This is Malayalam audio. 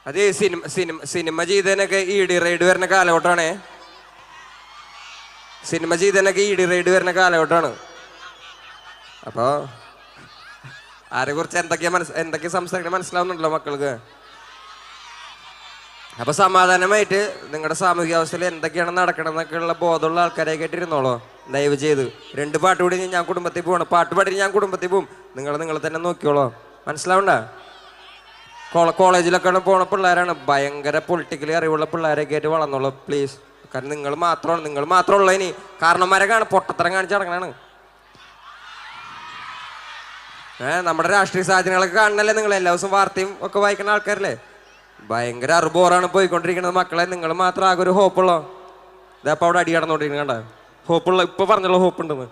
അത് സിനിമ ചെയ്തതിനൊക്കെ ഇ.ഡി. റൈഡ് വരുന്ന കാലഘട്ടമാണേ. സിനിമ ചെയ്തതിനൊക്കെ ഇ.ഡി. റൈഡ് വരുന്ന കാലഘട്ടമാണ്. അപ്പോൾ ആരെ കുറിച്ച് എന്തൊക്കെ സംസാരിക്കണം മനസ്സിലാവുന്നുണ്ടല്ലോ മക്കൾക്ക്. അപ്പോൾ സമാധാനമായിട്ട് നിങ്ങളുടെ സാമൂഹിക അവസ്ഥയിൽ എന്തൊക്കെയാണ് നടക്കണം എന്നൊക്കെയുള്ള ബോധമുള്ള ആൾക്കാരെ കേട്ടിരുന്നോളോ. ദയവ് ചെയ്ത് 2 പാട്ട് കൂടി ഞാൻ കുടുംബത്തിൽ പോകണം. പാട്ട് പാടി ഞാൻ കുടുംബത്തിൽ പോവും. നിങ്ങൾ തന്നെ നോക്കിയോളോ. മനസ്സിലാവണ്ട. കോളേജിലൊക്കെ പോണ പിള്ളേരാണ്. ഭയങ്കര പൊളിറ്റിക്കലി അറിവുള്ള പിള്ളേരൊക്കെ ആയിട്ട് വളർന്നോളൂ പ്ലീസ്. കാരണം നിങ്ങൾ മാത്രമുള്ള ഇനി കാരണന്മാരെ പൊട്ടത്തരം കാണിച്ച് നടക്കണാണ്. നമ്മുടെ രാഷ്ട്രീയ സാധനങ്ങളൊക്കെ കാണണല്ലേ നിങ്ങൾ. എല്ലാ ദിവസവും വാർത്തയും ഒക്കെ വായിക്കുന്ന ആൾക്കാരല്ലേ. ഭയങ്കര അറുബോറാണ് പോയിക്കൊണ്ടിരിക്കുന്നത് മക്കളെ. നിങ്ങൾ മാത്രം ആകെ ഒരു ഹോപ്പുള്ളോ. ഇതപ്പോൾ അവിടെ അടി കടന്നുകൊണ്ടിരിക്കണ്ട. ഹോപ്പുള്ള ഇപ്പൊ പറഞ്ഞുള്ള ഹോപ്പ് ഉണ്ടെന്ന്.